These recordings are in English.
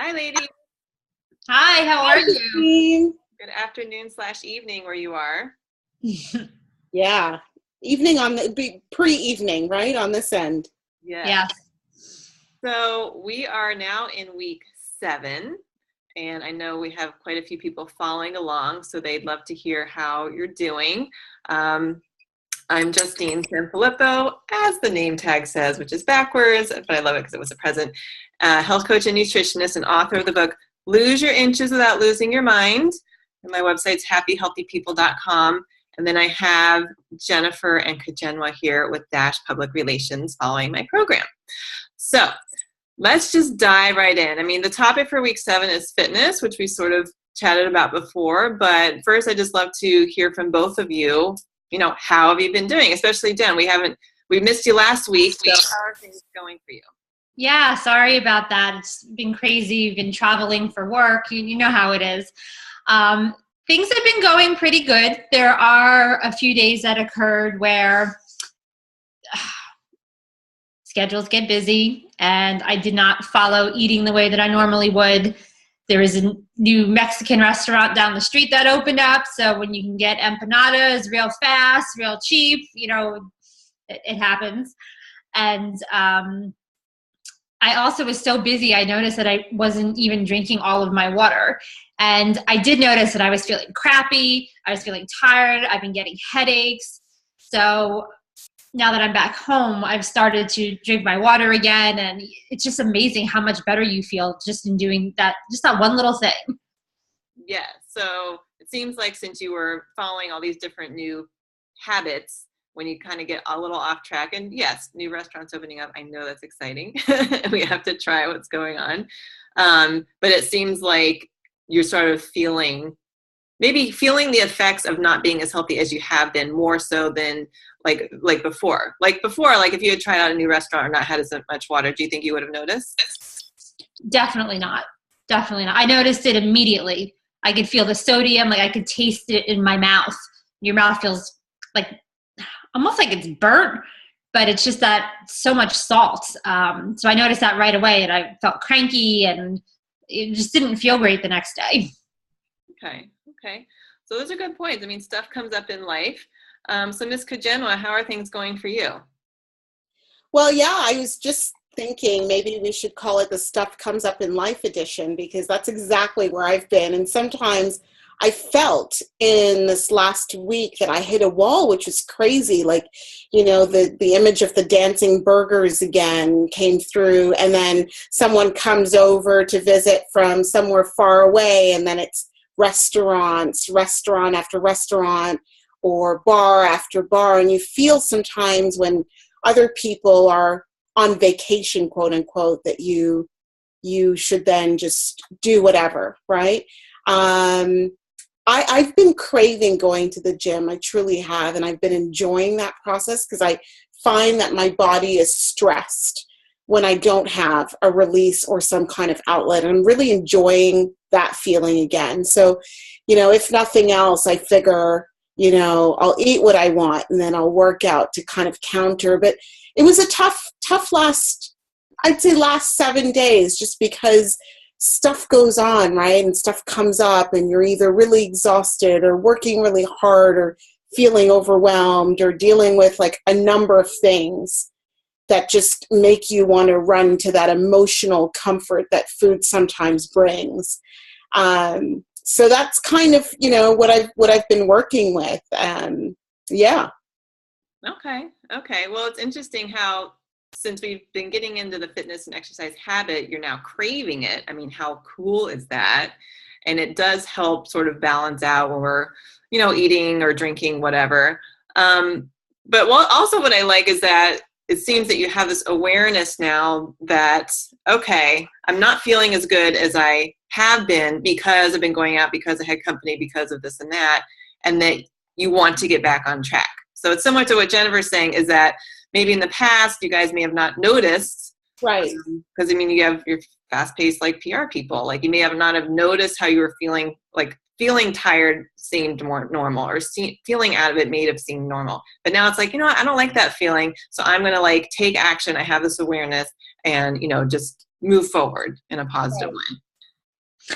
Hi, ladies. Hi, how Hi, are you? Christine. Good afternoon/evening where you are. Yeah. Evening on pre-evening, right? On this end. Yes. Yeah. So we are now in week 7, and I know we have quite a few people following along, so they'd love to hear how you're doing. I'm Justine Sanfilippo, as the name tag says, which is backwards, but I love it because it was a present. Health coach and nutritionist and author of the book, Lose Your Inches Without Losing Your Mind. And my website's happyhealthypeople.com. And then I have Jennifer and Kajenwa here with Dash Public Relations following my program. So let's just dive right in. I mean, the topic for week 7 is fitness, which we sort of chatted about before. But first, I'd just love to hear from both of you. How have you been doing? Especially Jen, we missed you last week. So how are things going for you? Yeah, sorry about that. It's been crazy. We've been traveling for work. You know how it is. Things have been going pretty good. There are a few days that occurred where schedules get busy and I did not follow eating the way that I normally would. There is a new Mexican restaurant down the street that opened up. So when you can get empanadas real fast, real cheap, it happens. And I also was so busy, I noticed that I wasn't even drinking all of my water. And I did notice that I was feeling crappy. I was feeling tired. I've been getting headaches. So now that I'm back home, I've started to drink my water again. And it's just amazing how much better you feel just in doing that, just that one little thing. Yeah. So it seems like since you were following all these different new habits, when you kind of get a little off track, and yes, new restaurants opening up, I know that's exciting. We have to try what's going on. But it seems like you're sort of feeling the effects of not being as healthy as you have been, more so than like before. Like if you had tried out a new restaurant or not had as much water, do you think you would have noticed? Definitely not. Definitely not. I noticed it immediately. I could feel the sodium, like I could taste it in my mouth. Your mouth feels like almost like it's burnt, but it's just that so much salt. So I noticed that right away, and I felt cranky, and it just didn't feel great the next day. Okay. So those are good points. I mean, stuff comes up in life. So Ms. Kajenwa, how are things going for you? Well, yeah, I was just thinking maybe we should call it the Stuff Comes Up in Life edition, because that's exactly where I've been. And sometimes I felt in this last week that I hit a wall, which was crazy. Like, the image of the dancing burgers again came through, and then someone comes over to visit from somewhere far away, and then it's restaurant after restaurant, or bar after bar. And you feel sometimes when other people are on vacation, quote unquote, that you should then just do whatever, right? I've been craving going to the gym. I truly have. And I've been enjoying that process because I find that my body is stressed when I don't have a release or some kind of outlet. I'm really enjoying that feeling again. So, if nothing else, I figure, I'll eat what I want and then I'll work out to kind of counter. But it was a tough last 7 days, just because stuff goes on, right? And stuff comes up and you're either really exhausted or working really hard or feeling overwhelmed or dealing with like a number of things that just make you want to run to that emotional comfort that food sometimes brings. So that's kind of, what I've been working with. Yeah. Okay. Well, it's interesting how, since we've been getting into the fitness and exercise habit, you're now craving it. I mean, how cool is that? And it does help sort of balance out when we're, eating or drinking, whatever. But also what I like is that it seems that you have this awareness now that, okay, I'm not feeling as good as I have been because I've been going out, because I had company, because of this and that, and that you want to get back on track. So it's similar to what Jennifer's saying, is that maybe in the past you guys may have not noticed. Right. Because, you have your fast-paced, like, PR people. Like, you may have not have noticed how you were feeling, like, feeling tired seemed more normal, or feeling out of it may have seemed normal. But now it's like, I don't like that feeling, so I'm going to, like, take action. I have this awareness and, just move forward in a positive way.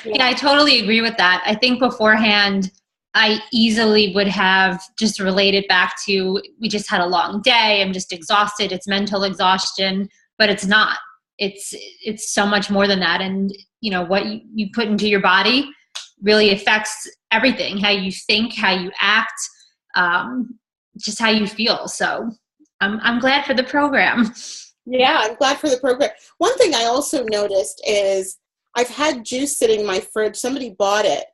Yeah, I totally agree with that. I think beforehand, I easily would have just related back to, we just had a long day, I'm just exhausted, it's mental exhaustion, but it's not. It's so much more than that. And you know, what you put into your body really affects everything, how you think, how you act, just how you feel. So I'm glad for the program. Yeah, I'm glad for the program. One thing I also noticed is I've had juice sitting in my fridge. Somebody bought it,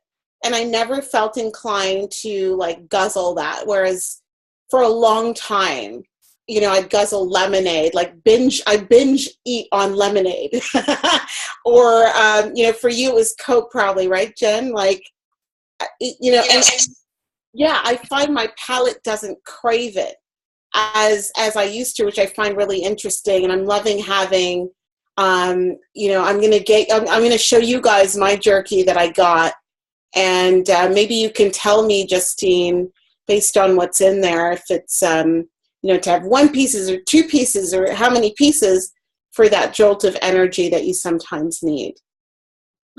and I never felt inclined to like guzzle that. Whereas for a long time, you know, I'd guzzle lemonade, like I binge eat on lemonade. Or, you know, for you it was Coke probably, right, Jen? Like, you know, and yeah, I find my palate doesn't crave it as I used to, which I find really interesting. And I'm loving having, you know, I'm going to show you guys my jerky that I got. And maybe you can tell me, Justine, based on what's in there, if it's, you know, to have 1 piece or 2 pieces or how many pieces for that jolt of energy that you sometimes need.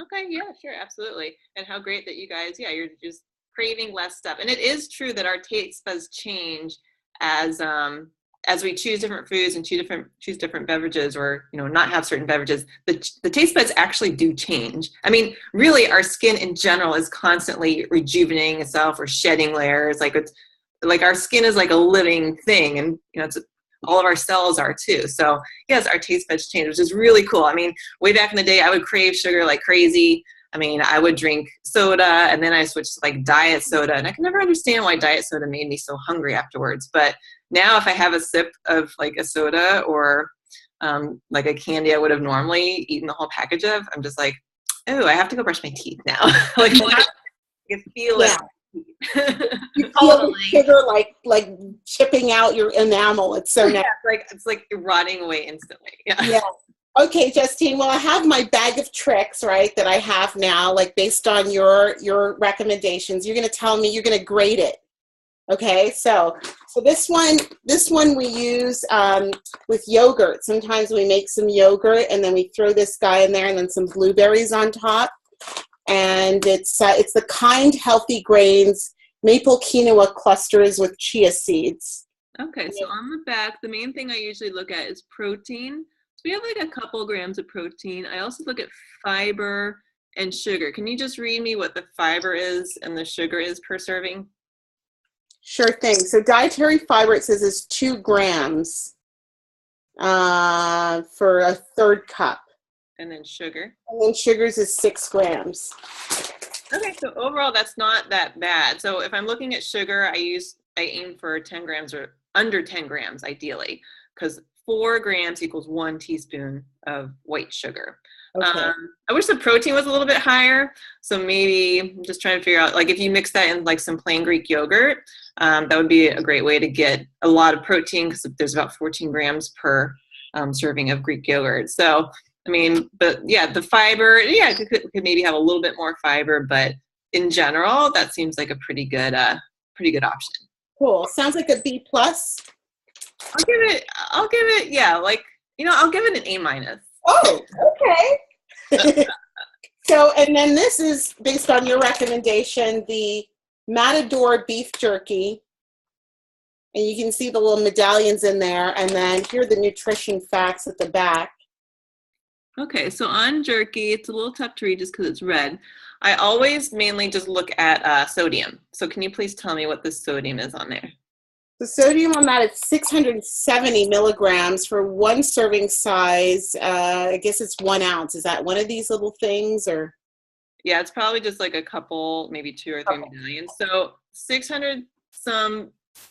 Okay, yeah, sure, absolutely. And how great that you guys, yeah, you're just craving less stuff. And it is true that our taste buds change as we choose different foods and choose different beverages, or you know, not have certain beverages. The taste buds actually do change. I mean, really, our skin in general is constantly rejuvenating itself or shedding layers. Like it's like our skin is like a living thing, and you know, it's all of our cells are too. So yes, our taste buds change, which is really cool. I mean, way back in the day, I would crave sugar like crazy. I mean, I would drink soda, and then I switched to like diet soda, and I can never understand why diet soda made me so hungry afterwards. But now if I have a sip of like a soda or like a candy I would have normally eaten the whole package of, I'm just like, oh, I have to go brush my teeth now. Like I can feel it. You feel the sugar like chipping out your enamel. It's so nice. It's like rotting away instantly. Yeah. Okay, Justine. Well, I have my bag of tricks, right, that I have now, like based on your recommendations. You're going to tell me, you're going to grade it. Okay, so this one we use with yogurt. Sometimes we make some yogurt and then we throw this guy in there and then some blueberries on top. And it's the Kind Healthy Grains Maple Quinoa Clusters with chia seeds. Okay, so on the back, the main thing I usually look at is protein. So we have like a couple grams of protein. I also look at fiber and sugar. Can you just read me what the fiber is and the sugar is per serving? Sure thing. So dietary fiber, it says, is 2 grams for a 1/3 cup. And then sugar? And then sugars is 6 grams. Okay, so overall that's not that bad. So if I'm looking at sugar, I aim for 10 grams or under 10 grams ideally, because 4 grams equals 1 teaspoon of white sugar. Okay. I wish the protein was a little bit higher. So maybe I'm just trying to figure out, like if you mix that in like some plain Greek yogurt, that would be a great way to get a lot of protein, because there's about 14 grams per serving of Greek yogurt. So, I mean, but yeah, the fiber, yeah, it could maybe have a little bit more fiber, but in general, that seems like a pretty good option. Cool. Sounds like a B+. I'll give it, yeah, like, you know, I'll give it an A-. Oh, okay. So, and then this is based on your recommendation, the Matador beef jerky. And you can see the little medallions in there. And then here are the nutrition facts at the back. Okay, so on jerky, it's a little tough to read just because it's red. I always mainly just look at sodium. So can you please tell me what the sodium is on there? The sodium on that is 670 milligrams for 1 serving size. I guess it's 1 ounce. Is that one of these little things, or? Yeah, it's probably just like a couple, maybe 2 or 3 medallions. So 600 some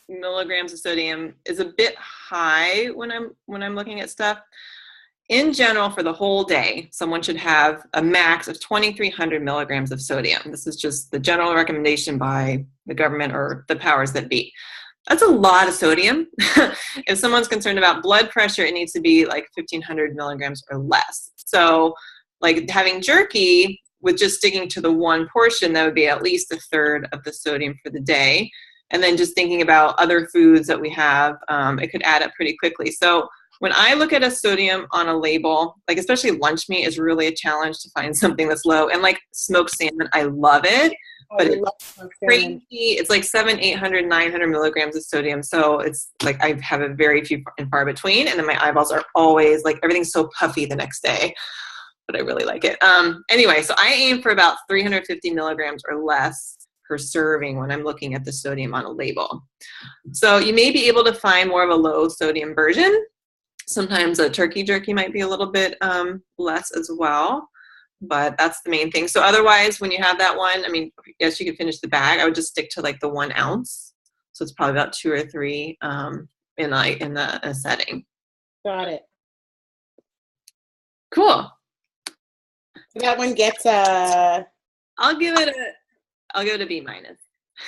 milligrams of sodium is a bit high when I'm looking at stuff. In general, for the whole day, someone should have a max of 2,300 milligrams of sodium. This is just the general recommendation by the government or the powers that be. That's a lot of sodium. If someone's concerned about blood pressure, it needs to be like 1,500 milligrams or less. So like having jerky with just sticking to the 1 portion, that would be at least 1/3 of the sodium for the day. And then just thinking about other foods that we have, it could add up pretty quickly. So when I look at a sodium on a label, like especially lunch meat is really a challenge to find something that's low. And like smoked salmon, I love it, but it's crazy. It's like 700, 800, 900 milligrams of sodium. So it's like I have a very few and far between. And then my eyeballs are always like everything's so puffy the next day, but I really like it. Anyway, so I aim for about 350 milligrams or less per serving when I'm looking at the sodium on a label. So you may be able to find more of a low sodium version. Sometimes a turkey jerky might be a little bit less as well, but that's the main thing. So otherwise, when you have that one, I mean, yes, you could finish the bag. I would just stick to like the 1 ounce. So it's probably about 2 or 3 in a setting. Got it. Cool. That one gets I'll give it a B minus.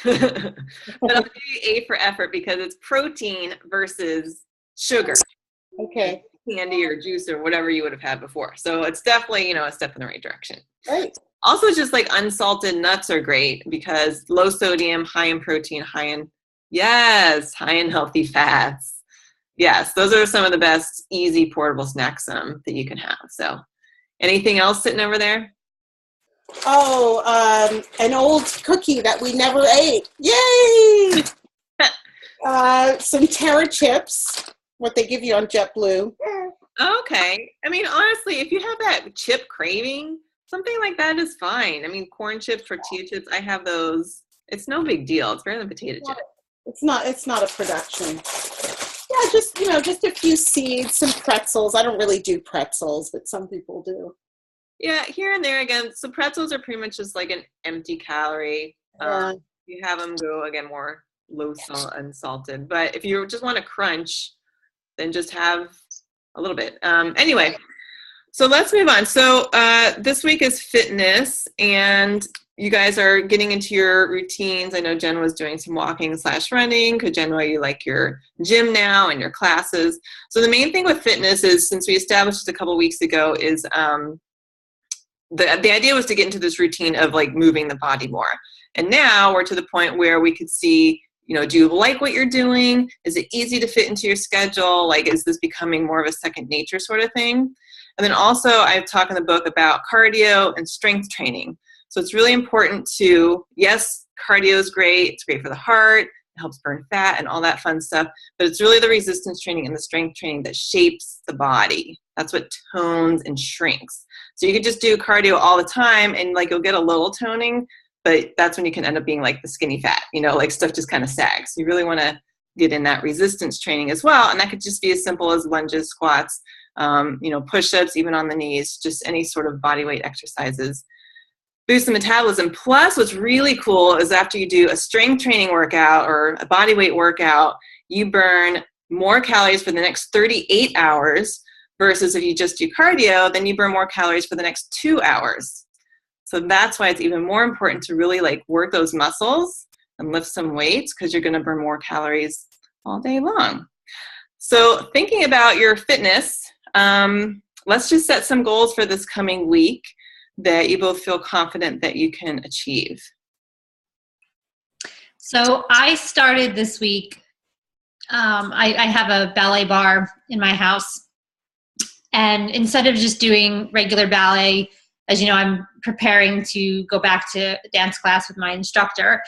But I'll give you A for effort because it's protein versus sugar. Okay. Candy or juice or whatever you would have had before. So it's definitely, a step in the right direction. Right. Also, just like unsalted nuts are great because low sodium, high in protein, high in healthy fats. Yes, those are some of the best easy portable snacks that you can have. So anything else sitting over there? Oh, an old cookie that we never ate. Yay! Some Terra chips, what they give you on JetBlue. Okay. I mean, honestly, if you have that chip craving, something like that is fine. I mean, corn chips, tortilla chips, I have those. It's no big deal. It's better than potato chips. It's not a production. Yeah, just a few seeds, some pretzels. I don't really do pretzels, but some people do. Yeah, here and there again. So pretzels are pretty much just like an empty calorie. You have them go again more low salt unsalted. But if you just want to crunch, then just have a little bit. Anyway, so let's move on. So this week is fitness, and you guys are getting into your routines. I know Jen was doing some walking/running. Could Jen, you like your gym now and your classes? So the main thing with fitness is, since we established it a couple weeks ago, is the idea was to get into this routine of like moving the body more. And now we're to the point where we could see, do you like what you're doing? Is it easy to fit into your schedule? Like, is this becoming more of a second nature sort of thing? And then also I've talked in the book about cardio and strength training. So it's really important to, yes, cardio is great. It's great for the heart. It helps burn fat and all that fun stuff. But it's really the resistance training and the strength training that shapes the body. That's what tones and shrinks. So you could just do cardio all the time and like you'll get a little toning, but that's when you can end up being like the skinny fat, like stuff just kind of sags. You really want to get in that resistance training as well. And that could just be as simple as lunges, squats, push-ups, even on the knees, just any sort of body weight exercises. Boost the metabolism. Plus, what's really cool is after you do a strength training workout or a body weight workout, you burn more calories for the next 38 hours versus if you just do cardio, then you burn more calories for the next 2 hours. So that's why it's even more important to really like work those muscles and lift some weights, because you're going to burn more calories all day long. So thinking about your fitness, let's just set some goals for this coming week that you both feel confident that you can achieve. So I started this week, I have a ballet bar in my house. And instead of just doing regular ballet, as you know, I'm preparing to go back to dance class with my instructor.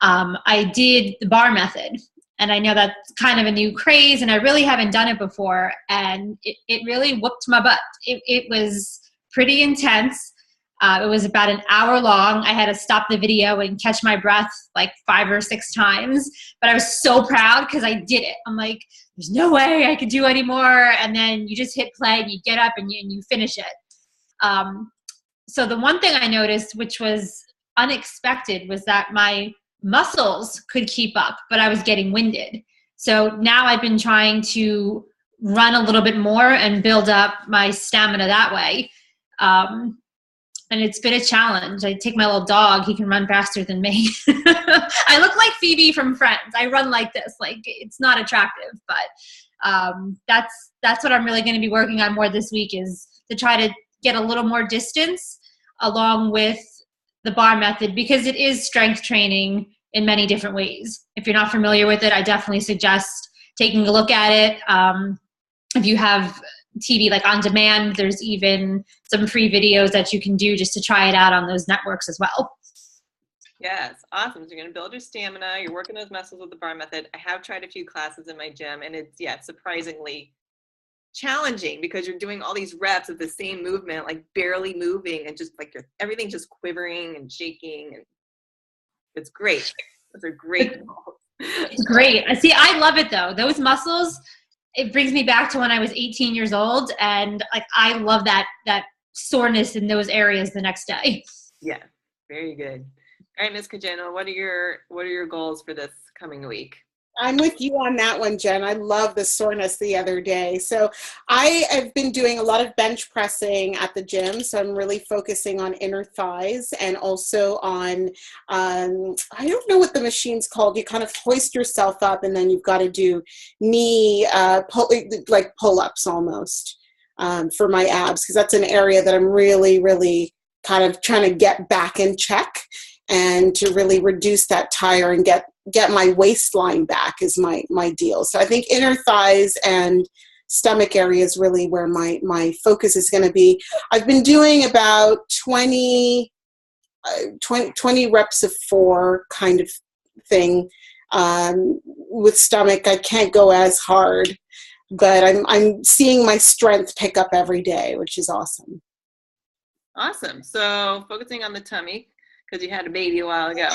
I did the bar method. And I know that's kind of a new craze, and I really haven't done it before. And it really whooped my butt. It was pretty intense. It was about an hour long. I had to stop the video and catch my breath like 5 or 6 times. But I was so proud because I did it. I'm like, there's no way I could do any more. And then you just hit play and you get up and you finish it. So the one thing I noticed, which was unexpected, was that my muscles could keep up, but I was getting winded. So now I've been trying to run a little bit more and build up my stamina that way. And it's been a challenge. I take my little dog. He can run faster than me. I look like Phoebe from Friends. I run like this. Like, it's not attractive, but that's what I'm really going to be working on more this week, is to try to get a little more distance along with the bar method, because it is strength training in many different ways. If you're not familiar with it, I definitely suggest taking a look at it. if you have TV like on demand, there's even some free videos that you can do just to try it out on those networks as well. Yes, awesome. So you're going to build your stamina. You're working those muscles with the bar method. I have tried a few classes in my gym, and it's, yeah, surprisingly challenging because you're doing all these reps of the same movement, like barely moving, and just like everything's just quivering and shaking. And it's great. Those are great. It's great. See, I love it though. Those muscles, it brings me back to when I was 18 years old, and like I love that soreness in those areas the next day. Yeah, very good. All right, Ms. Kajana, what are your goals for this coming week? I'm with you on that one, Jen. I love the soreness the other day. So I have been doing a lot of bench pressing at the gym. So I'm really focusing on inner thighs and also on, I don't know what the machine's called. You kind of hoist yourself up and then you've got to do knee, like pull-ups almost for my abs, because that's an area that I'm really, really kind of trying to get back in check and to really reduce that tire and get my waistline back is my deal. So I think inner thighs and stomach area is really where my focus is going to be. I've been doing about 20 reps of 4 kind of thing. With stomach, I can't go as hard, but I'm seeing my strength pick up every day, which is awesome. Awesome. So focusing on the tummy, because you had a baby a while ago.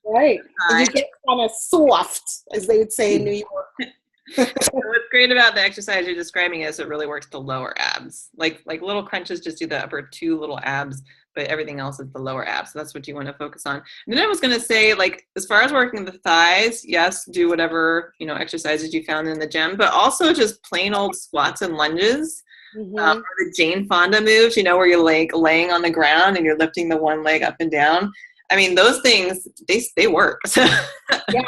Right. And you get kind of soft, as they would say in New York. What's great about the exercise you're describing is it really works the lower abs. Like little crunches just do the upper 2 little abs, but everything else is the lower abs. So that's what you want to focus on. And then I was going to say, like, as far as working the thighs, yes, do whatever, exercises you found in the gym, but also just plain old squats and lunges. Mm-hmm. Or the Jane Fonda moves, where you're like laying on the ground and you're lifting the one leg up and down. I mean, those things, they work. Yeah.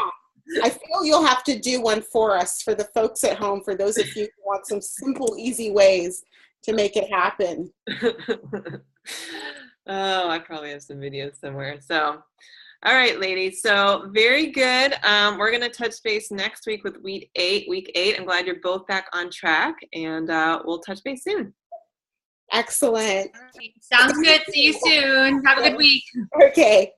I feel you'll have to do one for us, for the folks at home, for those of you who want some simple, easy ways to make it happen. Oh, I probably have some videos somewhere. So, all right, ladies. So very good. We're going to touch base next week with week 8. I'm glad you're both back on track, and we'll touch base soon. Excellent. Sounds good. See you soon. Have a good week. Okay.